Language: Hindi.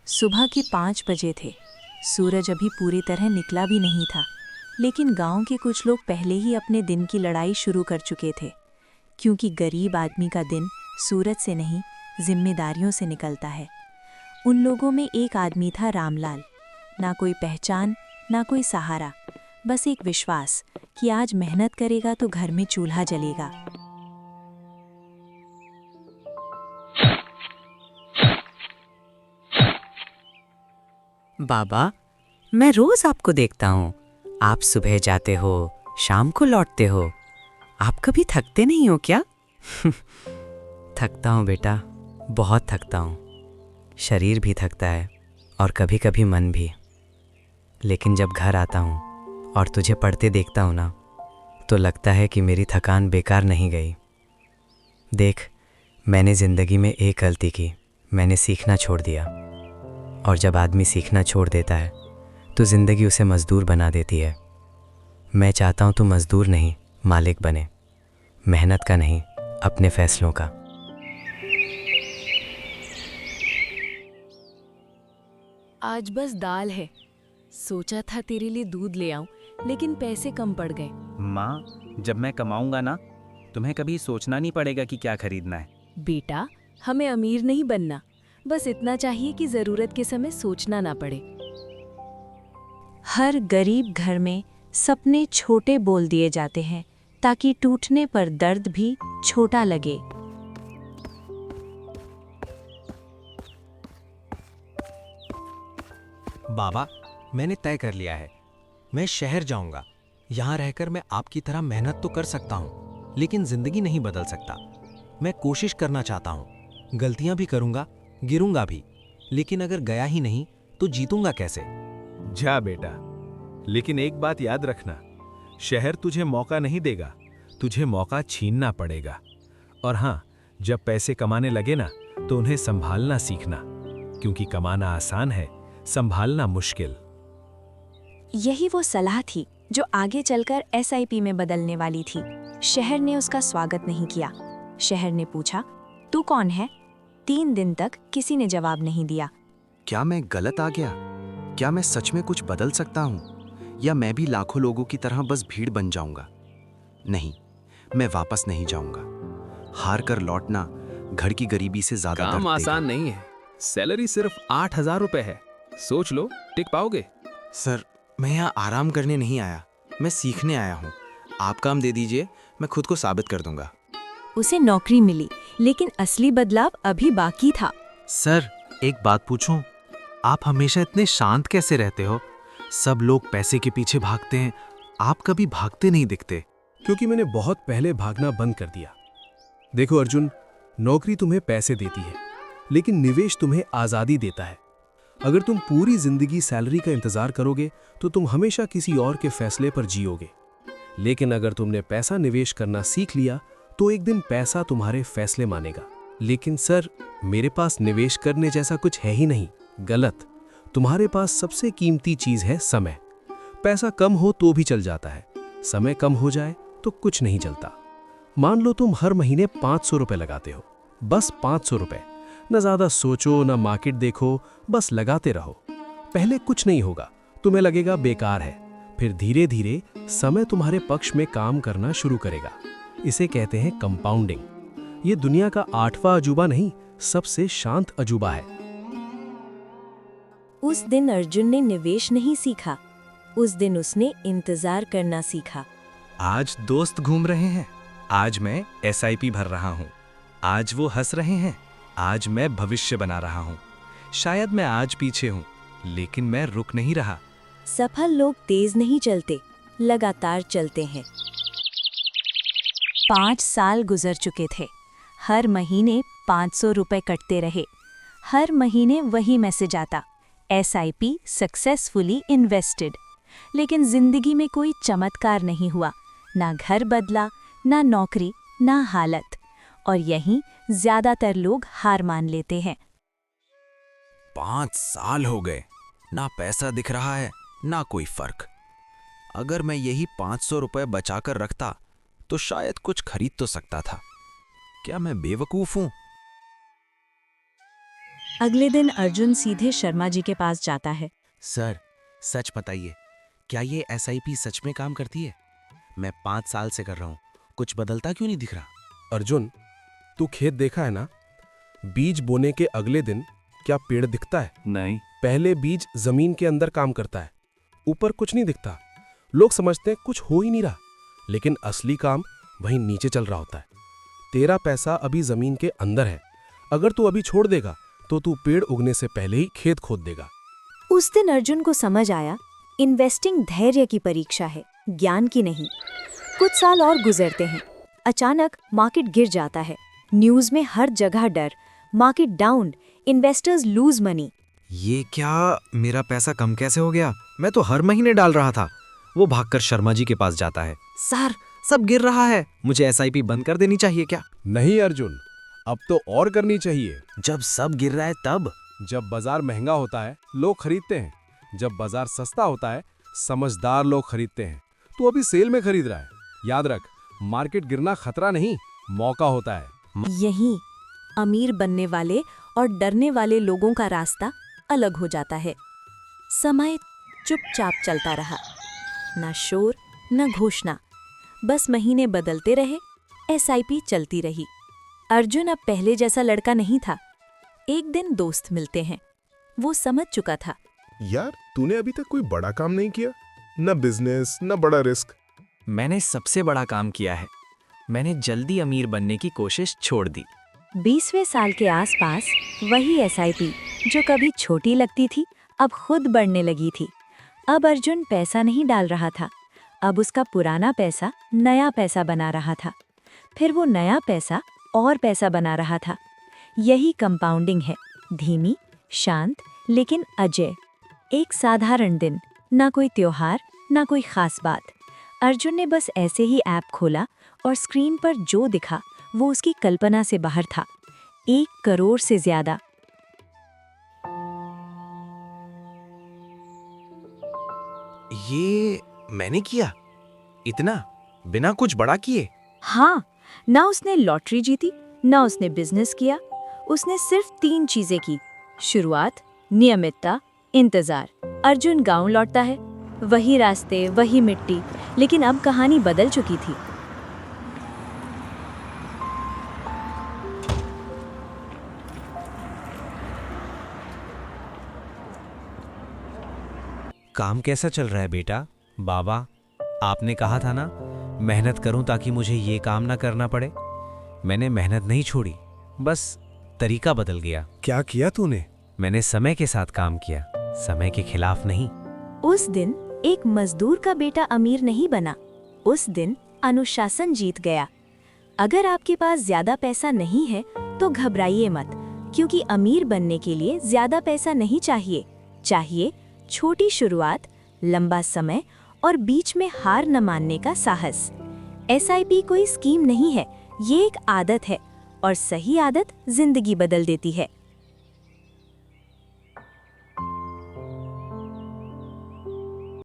सुबह के 5 बजे थे। सूरज अभी पूरी तरह निकला भी नहीं था, लेकिन गांव के कुछ लोग पहले ही अपने दिन की लड़ाई शुरू कर चुके थे, क्योंकि गरीब आदमी का दिन सूरज से नहीं, जिम्मेदारियों से निकलता है। उन लोगों में एक आदमी था, रामलाल। ना कोई पहचान, ना कोई सहारा, बस एक विश्वास कि आज मेहनत करेगा तो घर में चूल्हा जलेगा। बाबा, मैं रोज आपको देखता हूँ। आप सुबह जाते हो, शाम को लौटते हो। आप कभी थकते नहीं हो क्या? थकता हूँ बेटा, बहुत थकता हूँ। शरीर भी थकता है और कभी कभी मन भी। लेकिन जब घर आता हूँ और तुझे पढ़ते देखता हूँ ना, तो लगता है कि मेरी थकान बेकार नहीं गई। देख, मैंने ज़िंदगी में एक गलती की, मैंने सीखना छोड़ दिया। और जब आदमी सीखना छोड़ देता है तो ज़िंदगी उसे मज़दूर बना देती है। मैं चाहता हूँ तू मज़दूर नहीं, मालिक बने। मेहनत का नहीं, अपने फैसलों का। आज बस दाल है। सोचा था तेरे लिए दूध ले आऊं, लेकिन पैसे कम पड़ गए। माँ, जब मैं कमाऊंगा ना, तुम्हें कभी सोचना नहीं पड़ेगा कि क्या खरीदना है। बेटा, हमें अमीर नहीं बनना, बस इतना चाहिए कि जरूरत के समय सोचना ना पड़े। हर गरीब घर में सपने छोटे बोल दिए जाते हैं, ताकि टूटने पर दर्द भी छोटा लगे। बाबा, मैंने तय कर लिया है। मैं शहर जाऊंगा। यहाँ रहकर मैं आपकी तरह मेहनत तो कर सकता हूँ, लेकिन जिंदगी नहीं बदल सकता। मैं कोशिश करना चाहता हूँ। गलतियां भी करूंगा, गिरूंगा भी, लेकिन अगर गया ही नहीं तो जीतूंगा कैसे? जा बेटा, लेकिन एक बात याद रखना, शहर तुझे मौका नहीं देगा, तुझे मौका छीनना पड़ेगा। और हाँ, जब पैसे कमाने लगे ना, तो उन्हें संभालना सीखना, क्योंकि कमाना आसान है, संभालना मुश्किल। यही वो सलाह थी जो आगे चलकर एसआईपी में बदलने वाली थी। शहर ने उसका स्वागत नहीं किया। शहर ने पूछा, तू कौन है? 3 दिन तक किसी ने जवाब नहीं दिया। क्या मैं गलत आ गया? क्या मैं सच में कुछ बदल सकता हूँ? या मैं भी लाखों लोगों की तरह बस भीड़ बन जाऊंगा? नहीं, मैं वापस नहीं जाऊंगा। हार कर लौटना घर की गरीबी से ज्यादा काम आसान नहीं है। सैलरी सिर्फ 8,000 रुपए है। सोच लो, टिक पाओगे? सर, मैं यहाँ आराम करने नहीं आया, मैं सीखने आया हूँ। आप काम दे दीजिए, मैं खुद को साबित कर दूंगा। उसे नौकरी मिली, लेकिन असली बदलाव अभी बाकी था। सर, एक बात पूछूं? आप हमेशा इतने शांत कैसे रहते हो? सब लोग पैसे के पीछे भागते हैं, आप कभी भागते नहीं दिखते। क्योंकि मैंने बहुत पहले भागना बंद कर दिया। देखो अर्जुन, नौकरी तुम्हें पैसे देती है, लेकिन निवेश तुम्हें आज़ादी देता है। अगर तुम पूरी जिंदगी सैलरी का इंतजार करोगे तो तुम हमेशा किसी और के फैसले पर जियोगे। लेकिन अगर तुमने पैसा निवेश करना सीख लिया तो एक दिन पैसा तुम्हारे फैसले मानेगा। लेकिन सर, मेरे पास निवेश करने जैसा कुछ है ही नहीं। गलत। तुम्हारे पास सबसे कीमती चीज है समय। पैसा कम हो तो भी चल जाता है, समय कम हो जाए तो कुछ नहीं चलता। मान लो तुम हर महीने 500 रुपए लगाते हो, बस 500 रुपए। न ज्यादा सोचो, न मार्केट देखो, बस लगाते रहो। पहले कुछ नहीं होगा, तुम्हें लगेगा बेकार है। फिर धीरे धीरे समय तुम्हारे पक्ष में काम करना शुरू करेगा। इसे कहते हैं कंपाउंडिंग। ये दुनिया का 8वां अजूबा नहीं, सबसे शांत अजूबा है। उस दिन अर्जुन ने निवेश नहीं सीखा, उस दिन उसने इंतजार करना सीखा। आज दोस्त घूम रहे हैं, आज मैं एसआईपी भर रहा हूँ। आज वो हंस रहे हैं, आज मैं भविष्य बना रहा हूँ। शायद मैं आज पीछे हूँ, लेकिन मैं रुक नहीं रहा। सफल लोग तेज नहीं चलते, लगातार चलते हैं। 5 साल गुजर चुके थे। हर महीने 500 रुपए कटते रहे। हर महीने वही मैसेज आता, एसआईपी सक्सेसफुली इन्वेस्टेड। लेकिन जिंदगी में कोई चमत्कार नहीं हुआ। ना घर बदला, ना नौकरी, ना हालत। और यहीं ज्यादातर लोग हार मान लेते हैं। 5 साल हो गए, ना पैसा दिख रहा है, ना कोई फर्क। अगर मैं यही 500 रुपए बचाकर रखता तो शायद कुछ खरीद तो सकता था। क्या मैं बेवकूफ हूं? अगले दिन अर्जुन सीधे शर्मा जी के पास जाता है। सर, सच बताइए, क्या ये एसआईपी सच में काम करती है? मैं 5 साल से कर रहा हूँ, कुछ बदलता क्यों नहीं दिख रहा? अर्जुन, तू खेत देखा है ना? बीज बोने के अगले दिन क्या पेड़ दिखता है? नहीं। पहले बीज जमीन के अंदर काम करता है, ऊपर कुछ नहीं दिखता। लोग समझते हैं कुछ हो ही नहीं रहा, लेकिन असली काम वहीं नीचे चल रहा होता है। तेरा पैसा अभी जमीन के अंदर है। अगर तू अभी छोड़ देगा तो तू पेड़ उगने से पहले ही खेत खोद देगा। उस दिन अर्जुन को समझ आया, इन्वेस्टिंग धैर्य की परीक्षा है, ज्ञान की नहीं। कुछ साल और गुजरते हैं। अचानक मार्केट गिर जाता है। न्यूज़ में हर जगह डर, market down, investors lose money. ये क्या, मेरा पैसा कम कैसे हो गया? मैं तो हर महीने डाल रहा था। वो भागकर शर्मा जी के पास जाता है। सर, सब गिर रहा है, मुझे एसआईपी बंद कर देनी चाहिए क्या? नहीं अर्जुन, अब तो और करनी चाहिए। जब सब गिर रहा है तब? जब बाजार महंगा होता है लोग खरीदते हैं, जब बाजार सस्ता होता है समझदार लोग खरीदते हैं। तू अभी सेल में खरीद रहा है। याद रख, मार्केट गिरना खतरा नहीं, मौका होता है। यहीं अमीर बनने वाले और डरने वाले लोगों का रास्ता अलग हो जाता है। समय चुपचाप चलता रहा, ना शोर न घोषणा, बस महीने बदलते रहे, एसआईपी चलती रही। अर्जुन अब पहले जैसा लड़का नहीं था। एक दिन दोस्त मिलते हैं। वो समझ चुका था, यार तूने अभी तक कोई बड़ा काम नहीं किया, न बिजनेस न बड़ा रिस्क। मैंने सबसे बड़ा काम किया है। मैंने जल्दी अमीर बनने की कोशिश छोड़ दी। 20वें साल के आसपास वही एसआईपी जो कभी छोटी लगती थी अब खुद बढ़ने लगी थी। अब अर्जुन पैसा नहीं डाल रहा था, अब उसका पुराना पैसा नया पैसा बना रहा था। फिर वो नया पैसा और पैसा बना रहा था। यही कंपाउंडिंग है, धीमी, शांत, लेकिन अजय। एक साधारण दिन, ना कोई त्योहार, ना कोई खास बात। अर्जुन ने बस ऐसे ही ऐप खोला और स्क्रीन पर जो दिखा वो उसकी कल्पना से बाहर था। 1 करोड़ से ज्यादा। ये मैंने किया? इतना बिना कुछ बड़ा किए? हाँ, ना उसने लॉटरी जीती, ना उसने बिजनेस किया। उसने सिर्फ 3 चीजें की: शुरुआत, नियमितता, इंतजार। अर्जुन गांव लौटता है, वही रास्ते, वही मिट्टी, लेकिन अब कहानी बदल चुकी थी। काम कैसा चल रहा है बेटा? बाबा, आपने कहा था ना मेहनत करूं ताकि मुझे ये काम ना करना पड़े। मैंने मेहनत नहीं छोड़ी, बस तरीका बदल गया। क्या किया तूने? मैंने समय के साथ काम किया, समय के खिलाफ नहीं। उस दिन एक मजदूर का बेटा अमीर नहीं बना, उस दिन अनुशासन जीत गया। अगर आपके पास ज्यादा पैसा नहीं है तो घबराइए मत, क्योंकि अमीर बनने के लिए ज्यादा पैसा नहीं चाहिए। चाहिए छोटी शुरुआत, लंबा समय और बीच में हार न मानने का साहस। एसआईपी कोई स्कीम नहीं है, ये एक आदत है, और सही आदत जिंदगी बदल देती है।